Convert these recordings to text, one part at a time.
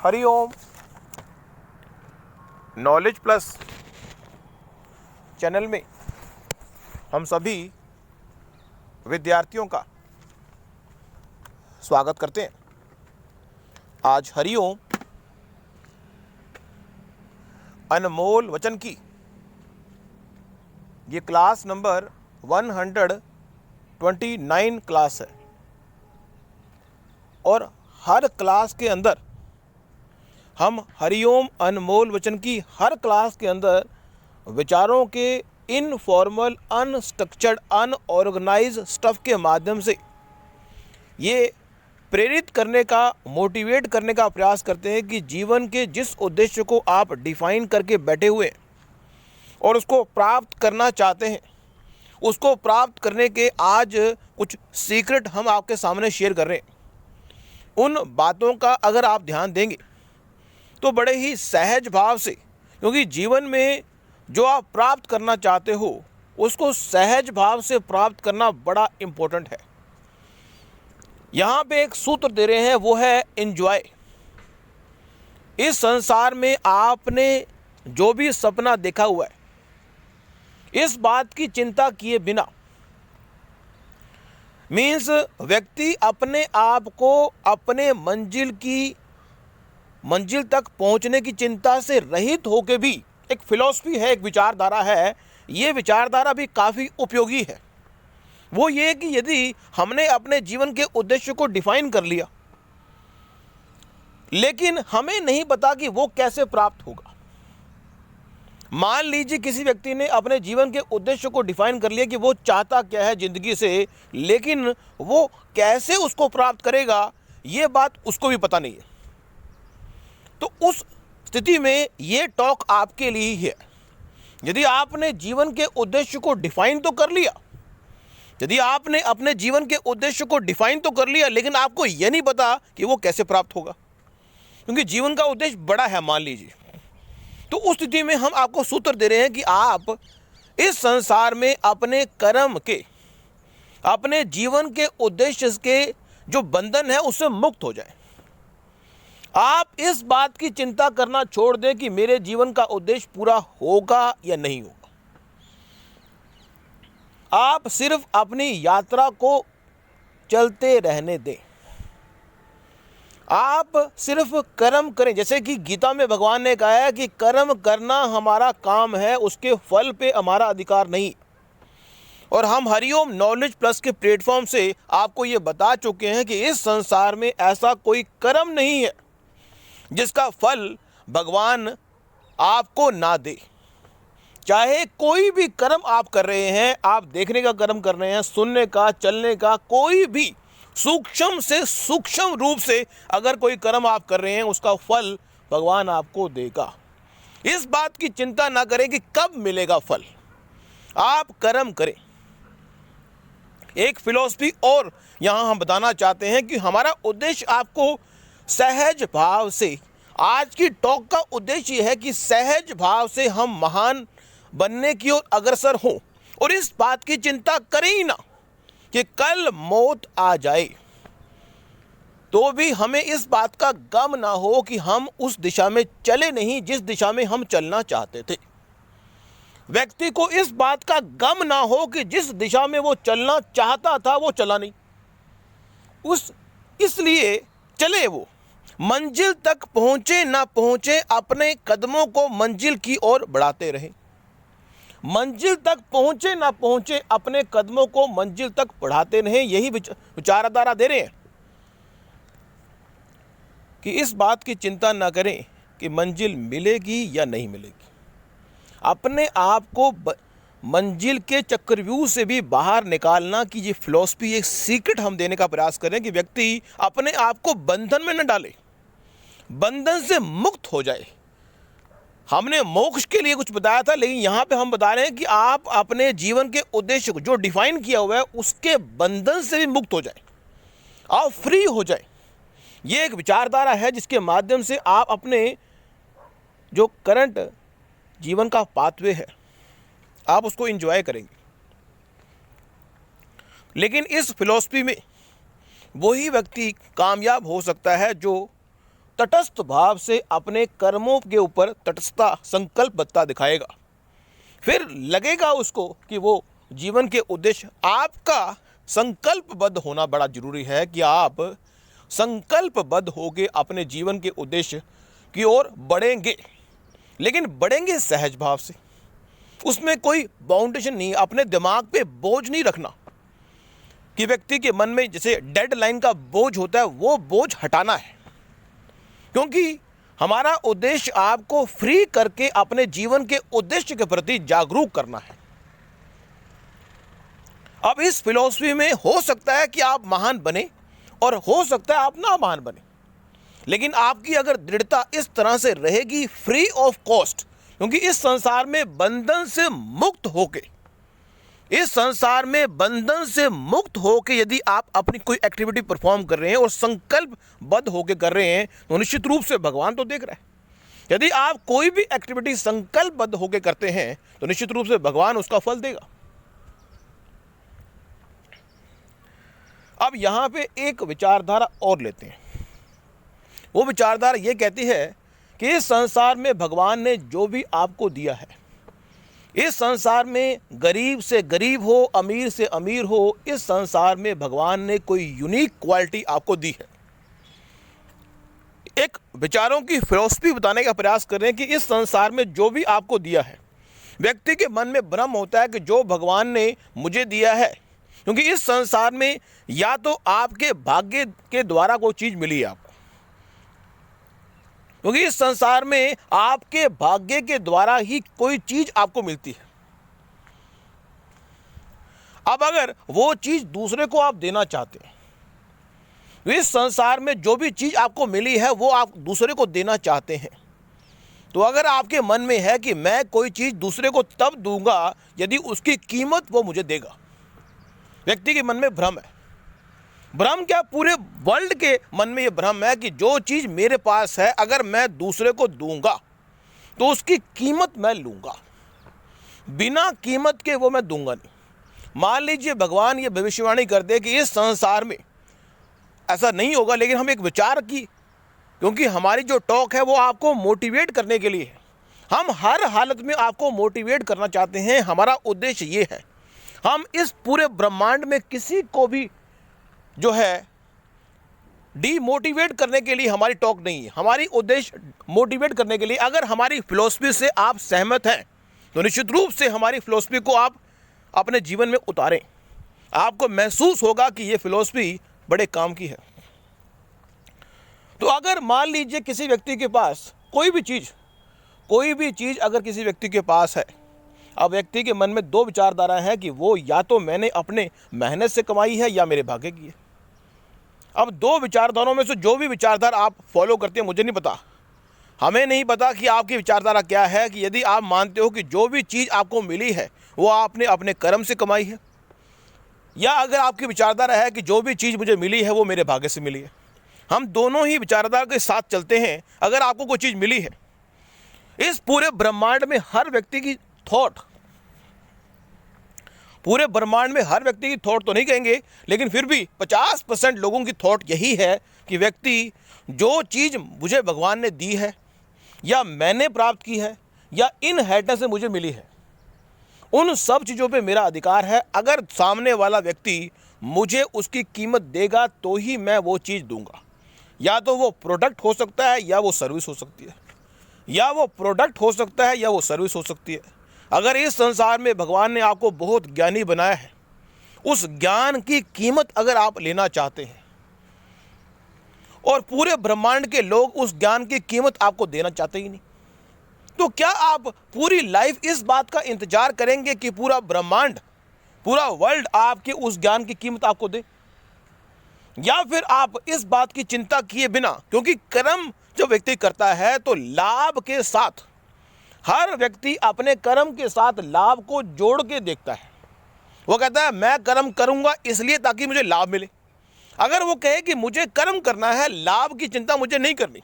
Hariom knowledge plus channel में हम सभी विद्यार्थियों का स्वागत करते हैं। आज हरिओम अनमोल वचन की ये क्लास नंबर 129 क्लास है और हर क्लास के अंदर हम हरिओम अनमोल वचन की हर क्लास के अंदर विचारों के इनफॉर्मल, अनस्ट्रक्चर्ड, अनऑर्गेनाइज स्टफ के माध्यम से ये प्रेरित करने का, मोटिवेट करने का प्रयास करते हैं कि जीवन के जिस उद्देश्य को आप डिफाइन करके बैठे हुए हैं और उसको प्राप्त करना चाहते हैं, उसको प्राप्त करने के आज कुछ सीक्रेट हम आपके सामने शेयर कर रहे हैं। उन बातों का अगर आप ध्यान देंगे तो बड़े ही सहज भाव से, क्योंकि जीवन में जो आप प्राप्त करना चाहते हो उसको सहज भाव से प्राप्त करना बड़ा इम्पोर्टेंट है। यहाँ पे एक सूत्र दे रहे हैं, वो है एंजॉय। इस संसार में आपने जो भी सपना देखा हुआ है, इस बात की चिंता किए बिना, मीन्स व्यक्ति अपने आप को अपने मंजिल तक पहुंचने की चिंता से रहित होकर भी, एक फिलॉसफी है, एक विचारधारा है, ये विचारधारा भी काफ़ी उपयोगी है। वो ये कि यदि हमने अपने जीवन के उद्देश्य को डिफाइन कर लिया लेकिन हमें नहीं पता कि वो कैसे प्राप्त होगा। मान लीजिए किसी व्यक्ति ने अपने जीवन के उद्देश्य को डिफाइन कर लिया कि वो चाहता क्या है ज़िंदगी से, लेकिन वो कैसे उसको प्राप्त करेगा ये बात उसको भी पता नहीं है। तो उस स्थिति में ये टॉक आपके लिए ही है। यदि आपने जीवन के उद्देश्य को डिफाइन तो कर लिया, यदि आपने अपने जीवन के उद्देश्य को डिफाइन तो कर लिया, लेकिन आपको यह नहीं पता कि वो कैसे प्राप्त होगा, क्योंकि जीवन का उद्देश्य बड़ा है मान लीजिए, तो उस स्थिति में हम आपको सूत्र दे रहे हैं कि आप इस संसार में अपने कर्म के, अपने जीवन के उद्देश्य के जो बंधन है उससे मुक्त हो जाए। आप इस बात की चिंता करना छोड़ दें कि मेरे जीवन का उद्देश्य पूरा होगा या नहीं होगा। आप सिर्फ अपनी यात्रा को चलते रहने दें। आप सिर्फ कर्म करें, जैसे कि गीता में भगवान ने कहा है कि कर्म करना हमारा काम है, उसके फल पे हमारा अधिकार नहीं। और हम हरिओम नॉलेज प्लस के प्लेटफॉर्म से आपको ये बता चुके हैं कि इस संसार में ऐसा कोई कर्म नहीं है जिसका फल भगवान आपको ना दे। चाहे कोई भी कर्म आप कर रहे हैं, आप देखने का कर्म कर रहे हैं, सुनने का, चलने का, कोई भी सूक्ष्म से सूक्ष्म रूप से अगर कोई कर्म आप कर रहे हैं, उसका फल भगवान आपको देगा। इस बात की चिंता ना करें कि कब मिलेगा फल, आप कर्म करें। एक फिलॉसफी और यहाँ हम बताना चाहते हैं कि हमारा उद्देश्य आपको सहज भाव से, आज की टॉक का उद्देश्य यह है कि सहज भाव से हम महान बनने की ओर अग्रसर हों और इस बात की चिंता करें ही ना कि कल मौत आ जाए तो भी हमें इस बात का गम ना हो कि हम उस दिशा में चले नहीं जिस दिशा में हम चलना चाहते थे। व्यक्ति को इस बात का गम ना हो कि जिस दिशा में वो चलना चाहता था वो चला नहीं, इसलिए चले वो मंजिल तक पहुंचे ना पहुंचे, अपने कदमों को मंजिल की ओर बढ़ाते रहे। मंजिल तक पहुंचे ना पहुंचे, अपने कदमों को मंजिल तक बढ़ाते रहे। यही विचारधारा दे रहे हैं कि इस बात की चिंता ना करें कि मंजिल मिलेगी या नहीं मिलेगी। अपने आप को मंजिल के चक्रव्यूह से भी बाहर निकालना की ये फिलॉसफी, एक सीक्रेट हम देने का प्रयास करें कि व्यक्ति अपने आप को बंधन में न डाले, बंधन से मुक्त हो जाए। हमने मोक्ष के लिए कुछ बताया था, लेकिन यहाँ पे हम बता रहे हैं कि आप अपने जीवन के उद्देश्य को जो डिफाइन किया हुआ है उसके बंधन से भी मुक्त हो जाए, आप फ्री हो जाए। ये एक विचारधारा है जिसके माध्यम से आप अपने जो करंट जीवन का पाथवे है आप उसको एंजॉय करेंगे। लेकिन इस फिलॉसफी में वही व्यक्ति कामयाब हो सकता है जो तटस्थ भाव से अपने कर्मों के ऊपर तटस्थता संकल्पबद्धता दिखाएगा, फिर लगेगा उसको कि वो जीवन के उद्देश्य, आपका संकल्पबद्ध होना बड़ा जरूरी है कि आप संकल्पबद्ध होकर अपने जीवन के उद्देश्य की ओर बढ़ेंगे, लेकिन बढ़ेंगे सहज भाव से। उसमें कोई बाउंडेशन नहीं, अपने दिमाग पे बोझ नहीं रखना कि व्यक्ति के मन में जैसे डेडलाइन का बोझ होता है, वो बोझ हटाना है, क्योंकि हमारा उद्देश्य आपको फ्री करके अपने जीवन के उद्देश्य के प्रति जागरूक करना है। अब इस फिलॉसफी में हो सकता है कि आप महान बने और हो सकता है आप ना महान बने, लेकिन आपकी अगर दृढ़ता इस तरह से रहेगी फ्री ऑफ कॉस्ट, क्योंकि इस संसार में बंधन से मुक्त होके, इस संसार में बंधन से मुक्त होके यदि आप अपनी कोई एक्टिविटी परफॉर्म कर रहे हैं और संकल्पबद्ध होके कर रहे हैं, तो निश्चित रूप से भगवान तो देख रहा है। यदि आप कोई भी एक्टिविटी संकल्पबद्ध होके करते हैं तो निश्चित रूप से भगवान उसका फल देगा। अब यहां पे एक विचारधारा और लेते हैं। वो विचारधारा ये कहती है कि इस संसार में भगवान ने जो भी आपको दिया है, इस संसार में गरीब से गरीब हो, अमीर से अमीर हो, इस संसार में भगवान ने कोई यूनिक क्वालिटी आपको दी है। एक विचारों की फिलॉसफी बताने का प्रयास कर रहे हैं कि इस संसार में जो भी आपको दिया है, व्यक्ति के मन में भ्रम होता है कि जो भगवान ने मुझे दिया है, क्योंकि इस संसार में या तो आपके भाग्य के द्वारा कोई चीज मिली है आपको, क्योंकि इस संसार में आपके भाग्य के द्वारा ही कोई चीज आपको मिलती है। अब अगर वो चीज दूसरे को आप देना चाहते हैं, तो इस संसार में जो भी चीज आपको मिली है वो आप दूसरे को देना चाहते हैं, तो अगर आपके मन में है कि मैं कोई चीज दूसरे को तब दूंगा यदि उसकी कीमत वो मुझे देगा, व्यक्ति के मन में भ्रम है। भ्रम क्या, पूरे वर्ल्ड के मन में ये भ्रम है कि जो चीज मेरे पास है अगर मैं दूसरे को दूंगा तो उसकी कीमत मैं लूंगा, बिना कीमत के वो मैं दूंगा नहीं। मान लीजिए भगवान ये भविष्यवाणी कर दे कि इस संसार में ऐसा नहीं होगा, लेकिन हम एक विचार की, क्योंकि हमारी जो टॉक है वो आपको मोटिवेट करने के लिए है, हम हर हालत में आपको मोटिवेट करना चाहते हैं, हमारा उद्देश्य ये है। हम इस पूरे ब्रह्मांड में किसी को भी जो है डीमोटिवेट करने के लिए हमारी टॉक नहीं है, हमारी उद्देश्य मोटिवेट करने के लिए। अगर हमारी फिलॉसफी से आप सहमत हैं तो निश्चित रूप से हमारी फिलॉसफी को आप अपने जीवन में उतारें, आपको महसूस होगा कि ये फिलॉसफी बड़े काम की है। तो अगर मान लीजिए किसी व्यक्ति के पास कोई भी चीज़ अगर किसी व्यक्ति के पास है, अब व्यक्ति के मन में दो विचारधारा है कि वो या तो मैंने अपने मेहनत से कमाई है या मेरे भाग्य की है। अब दो विचारधाराओं में से जो भी विचारधारा आप फॉलो करते हैं, मुझे नहीं पता, हमें नहीं पता कि आपकी विचारधारा क्या है, कि यदि आप मानते हो कि जो भी चीज़ आपको मिली है वो आपने अपने कर्म से कमाई है, या अगर आपकी विचारधारा है कि जो भी चीज़ मुझे मिली है वो मेरे भाग्य से मिली है। हम दोनों ही विचारधारा के साथ चलते हैं। अगर आपको कोई चीज़ मिली है, इस पूरे ब्रह्मांड में हर व्यक्ति की थॉट, पूरे ब्रह्मांड में हर व्यक्ति की थॉट तो नहीं कहेंगे, लेकिन फिर भी 50% लोगों की थॉट यही है कि व्यक्ति जो चीज़ मुझे भगवान ने दी है या मैंने प्राप्त की है या इनहेरिटेंस से मुझे मिली है, उन सब चीज़ों पे मेरा अधिकार है। अगर सामने वाला व्यक्ति मुझे उसकी कीमत देगा तो ही मैं वो चीज़ दूंगा। या तो वो प्रोडक्ट हो सकता है या वो सर्विस हो सकती है, या वो प्रोडक्ट हो सकता है या वो सर्विस हो सकती है। अगर इस संसार में भगवान ने आपको बहुत ज्ञानी बनाया है, उस ज्ञान की कीमत अगर आप लेना चाहते हैं और पूरे ब्रह्मांड के लोग उस ज्ञान की कीमत आपको देना चाहते ही नहीं, तो क्या आप पूरी लाइफ इस बात का इंतजार करेंगे कि पूरा ब्रह्मांड, पूरा वर्ल्ड आपके उस ज्ञान की कीमत आपको दे? या फिर आप इस बात की चिंता किए बिना, क्योंकि कर्म जब व्यक्ति करता है तो लाभ के साथ, हर व्यक्ति अपने कर्म के साथ लाभ को जोड़ के देखता है। वो कहता है मैं कर्म करूंगा इसलिए ताकि मुझे लाभ मिले। अगर वो कहे कि मुझे कर्म करना है, लाभ की चिंता मुझे नहीं करनी,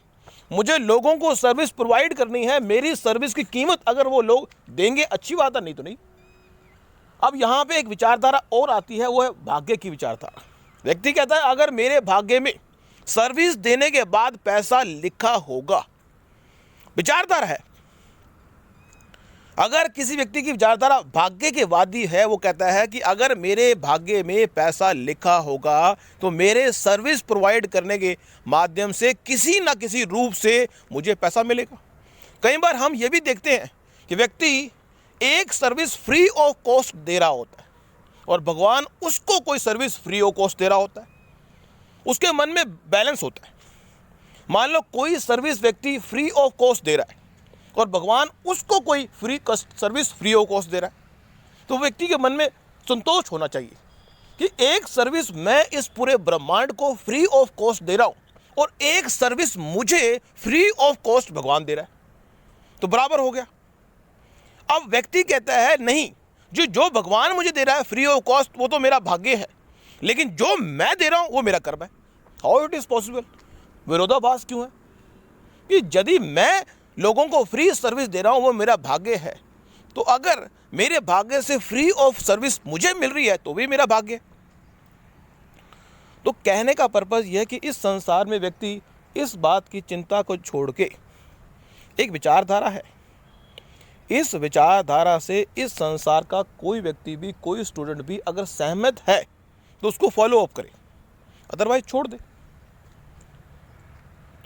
मुझे लोगों को सर्विस प्रोवाइड करनी है, मेरी सर्विस की कीमत अगर वो लोग देंगे अच्छी बात है, नहीं तो नहीं। अब यहाँ पे एक विचारधारा और आती है, वो है भाग्य की विचारधारा। व्यक्ति कहता है अगर मेरे भाग्य में सर्विस देने के बाद पैसा लिखा होगा। विचारधारा है। अगर किसी व्यक्ति की विचारधारा भाग्य के वादी है, वो कहता है कि अगर मेरे भाग्य में पैसा लिखा होगा तो मेरे सर्विस प्रोवाइड करने के माध्यम से किसी ना किसी रूप से मुझे पैसा मिलेगा। कई बार हम ये भी देखते हैं कि व्यक्ति एक सर्विस फ्री ऑफ कॉस्ट दे रहा होता है और भगवान उसको कोई सर्विस फ्री ऑफ कॉस्ट दे रहा होता है। उसके मन में बैलेंस होता है। मान लो कोई सर्विस व्यक्ति फ्री ऑफ कॉस्ट दे रहा है और भगवान उसको कोई सर्विस फ्री ऑफ कॉस्ट दे रहा है, तो व्यक्ति के मन में संतोष होना चाहिए कि एक सर्विस मैं इस पूरे ब्रह्मांड को फ्री ऑफ कॉस्ट दे रहा हूं और एक सर्विस मुझे फ्री ऑफ कॉस्ट भगवान दे रहा है, तो बराबर हो गया। अब व्यक्ति कहता है नहीं, जो भगवान मुझे दे रहा है फ्री ऑफ कॉस्ट वो तो मेरा भाग्य है, लेकिन जो मैं दे रहा हूं वो मेरा कर्म है। How it is possible? विरोधाभास क्यों है कि यदि मैं लोगों को फ्री सर्विस दे रहा हूं वो मेरा भाग्य है, तो अगर मेरे भाग्य से फ्री ऑफ सर्विस मुझे मिल रही है तो भी मेरा भाग्य है। तो कहने का पर्पस यह है कि इस संसार में व्यक्ति इस बात की चिंता को छोड़ के, एक विचारधारा है, इस विचारधारा से इस संसार का कोई व्यक्ति भी, कोई स्टूडेंट भी अगर सहमत है तो उसको फॉलो अप करे, अदरवाइज छोड़ दे।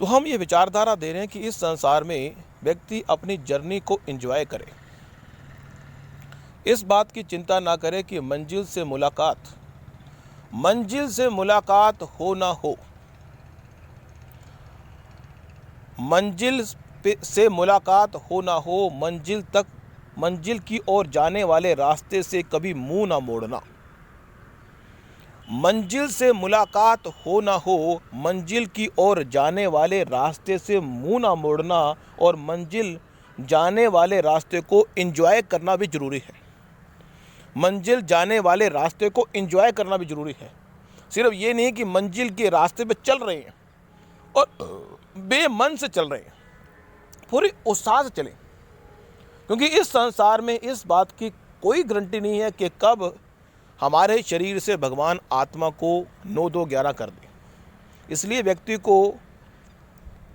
तो हम ये विचारधारा दे रहे हैं कि इस संसार में व्यक्ति अपनी जर्नी को एंजॉय करे, इस बात की चिंता ना करे कि मंजिल से मुलाकात हो ना हो, मंजिल से मुलाकात हो ना हो, मंजिल की ओर जाने वाले रास्ते से कभी मुंह ना मोड़ना। मंजिल से मुलाकात हो ना हो, मंजिल की ओर जाने वाले रास्ते से मुंह ना मोड़ना, और मंजिल जाने वाले रास्ते को एंजॉय करना भी जरूरी है। मंजिल जाने वाले रास्ते को एंजॉय करना भी जरूरी है। सिर्फ ये नहीं कि मंजिल के रास्ते पे चल रहे हैं और बेमन से चल रहे हैं, पूरी उत्साह से चलें, क्योंकि इस संसार में इस बात की कोई गारंटी नहीं है कि कब हमारे शरीर से भगवान आत्मा को 9-2-11 कर दे। इसलिए व्यक्ति को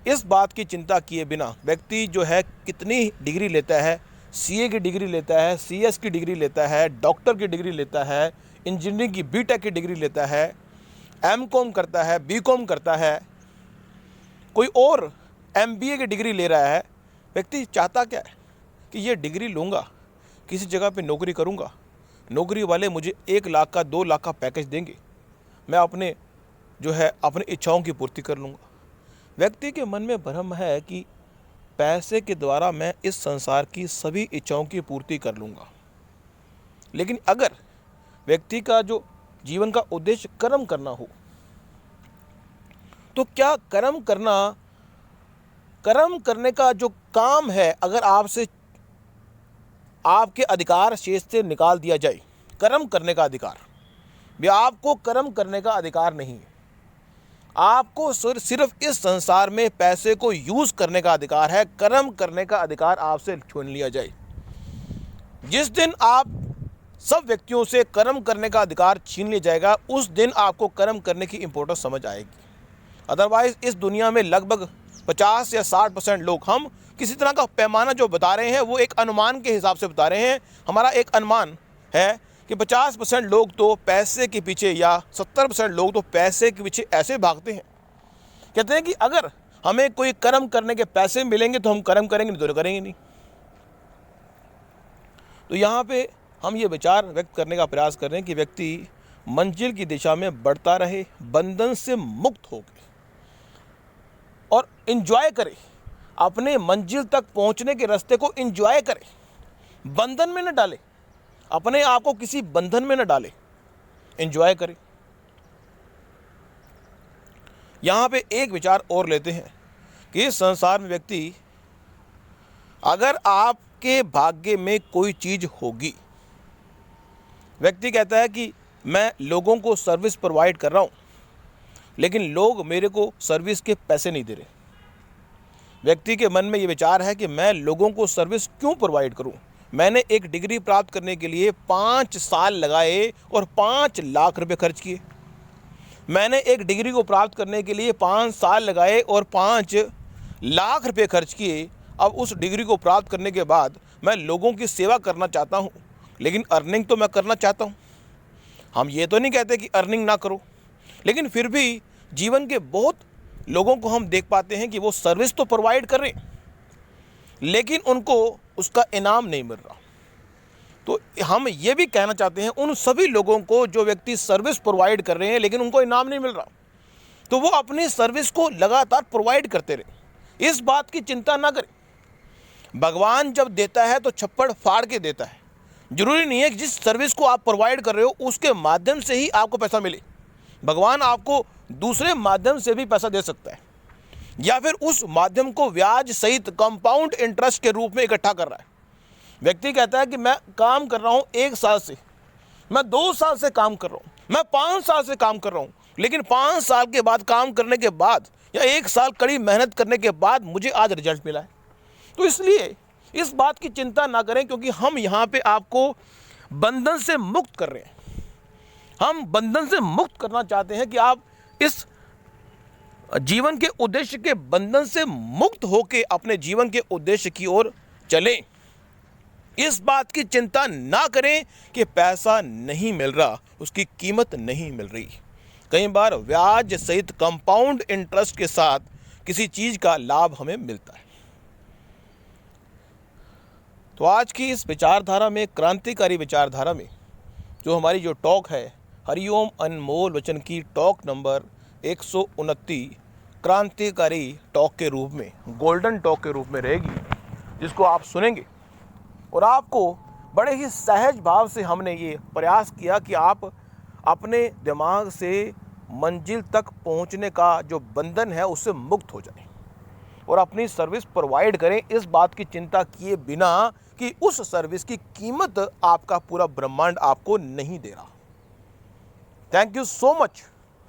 इस बात की चिंता किए बिना, व्यक्ति जो है कितनी डिग्री लेता है, सीए की डिग्री लेता है, सीएस की डिग्री लेता है, डॉक्टर की डिग्री लेता है, इंजीनियरिंग की बीटेक की डिग्री लेता है, एमकॉम करता है, बीकॉम करता है, कोई और एमबीए की डिग्री ले रहा है, व्यक्ति चाहता क्या है कि ये डिग्री लूँगा, किसी जगह पे नौकरी करूँगा, नौकरी वाले मुझे 1 लाख का 2 लाख का पैकेज देंगे, मैं अपनी इच्छाओं की पूर्ति कर लूँगा। व्यक्ति के मन में भ्रम है कि पैसे के द्वारा मैं इस संसार की सभी इच्छाओं की पूर्ति कर लूँगा। लेकिन अगर व्यक्ति का जो जीवन का उद्देश्य कर्म करना हो, तो क्या कर्म करने का जो काम है, अगर आपके अधिकार शेष से निकाल दिया जाए, कर्म करने का अधिकार, आपको कर्म करने का अधिकार नहीं है, आपको सिर्फ इस संसार में पैसे को यूज करने का अधिकार है। कर्म करने का अधिकार आपसे छीन लिया जाए, जिस दिन आप सब व्यक्तियों से कर्म करने का अधिकार छीन लिया जाएगा, उस दिन आपको कर्म करने की इंपॉर्टेंस समझ आएगी। अदरवाइज इस दुनिया में लगभग 50 या 60% लोग, हम किसी तरह का पैमाना जो बता रहे हैं वो एक अनुमान के हिसाब से बता रहे हैं। हमारा एक अनुमान है कि 50% लोग तो पैसे के पीछे, या 70% लोग तो पैसे के पीछे ऐसे भागते हैं, कहते हैं कि अगर हमें कोई कर्म करने के पैसे मिलेंगे तो हम कर्म करेंगे, नहीं तो करेंगे नहीं। तो यहाँ पे हम ये विचार व्यक्त करने का प्रयास कर रहे हैं कि व्यक्ति मंजिल की दिशा में बढ़ता रहे, बंधन से मुक्त हो गए और एंजॉय करे, अपने मंजिल तक पहुंचने के रास्ते को एंजॉय करे, बंधन में न डाले, अपने आप को किसी बंधन में न डाले, एंजॉय करे। यहां पे एक विचार और लेते हैं कि इस संसार में व्यक्ति, अगर आपके भाग्य में कोई चीज होगी, व्यक्ति कहता है कि मैं लोगों को सर्विस प्रोवाइड कर रहा हूं, लेकिन लोग मेरे को सर्विस के पैसे नहीं दे रहे। व्यक्ति के मन में ये विचार है कि मैं लोगों को सर्विस क्यों प्रोवाइड करूं, मैंने एक डिग्री प्राप्त करने के लिए 5 साल लगाए और 5 लाख रुपए खर्च किए, मैंने एक डिग्री को प्राप्त करने के लिए 5 साल लगाए और 5 लाख रुपए खर्च किए। अब उस डिग्री को प्राप्त करने के बाद मैं लोगों की सेवा करना चाहता हूँ, लेकिन अर्निंग तो मैं करना चाहता हूँ। हम ये तो नहीं कहते कि अर्निंग ना करो, लेकिन फिर भी जीवन के बहुत लोगों को हम देख पाते हैं कि वो सर्विस तो प्रोवाइड कर रहे हैं, लेकिन उनको उसका इनाम नहीं मिल रहा। तो हम ये भी कहना चाहते हैं उन सभी लोगों को जो व्यक्ति सर्विस प्रोवाइड कर रहे हैं लेकिन उनको इनाम नहीं मिल रहा, तो वो अपनी सर्विस को लगातार प्रोवाइड करते रहे, इस बात की चिंता ना करें। भगवान जब देता है तो छप्पड़ फाड़ के देता है। जरूरी नहीं है कि जिस सर्विस को आप प्रोवाइड कर रहे हो उसके माध्यम से ही आपको पैसा मिले। भगवान आपको दूसरे माध्यम से भी पैसा दे सकता है, या फिर उस माध्यम को ब्याज सहित कंपाउंड इंटरेस्ट के रूप में इकट्ठा कर रहा है। व्यक्ति कहता है कि मैं काम कर रहा हूँ 1 साल से, मैं 2 साल से काम कर रहा हूँ, मैं 5 साल से काम कर रहा हूँ, लेकिन 5 साल के बाद काम करने के बाद या 1 साल कड़ी मेहनत करने के बाद मुझे आज रिजल्ट मिला है। तो इसलिए इस बात की चिंता ना करें, क्योंकि हम यहाँ पे आपको बंधन से मुक्त कर रहे हैं। हम बंधन से मुक्त करना चाहते हैं कि आप इस जीवन के उद्देश्य के बंधन से मुक्त होकर अपने जीवन के उद्देश्य की ओर चलें। इस बात की चिंता ना करें कि पैसा नहीं मिल रहा, उसकी कीमत नहीं मिल रही। कई बार ब्याज सहित कंपाउंड इंटरेस्ट के साथ किसी चीज़ का लाभ हमें मिलता है। तो आज की इस विचारधारा में, क्रांतिकारी विचारधारा में, जो हमारी जो टॉक है हरिओम अनमोल वचन की टॉक नंबर 129 क्रांतिकारी टॉक के रूप में, गोल्डन टॉक के रूप में रहेगी, जिसको आप सुनेंगे। और आपको बड़े ही सहज भाव से हमने ये प्रयास किया कि आप अपने दिमाग से मंजिल तक पहुंचने का जो बंधन है उससे मुक्त हो जाएं और अपनी सर्विस प्रोवाइड करें, इस बात की चिंता किए बिना कि उस सर्विस की कीमत आपका पूरा ब्रह्मांड आपको नहीं दे रहा। Thank you so much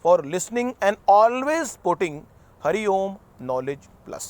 for listening and always supporting Hariom knowledge plus.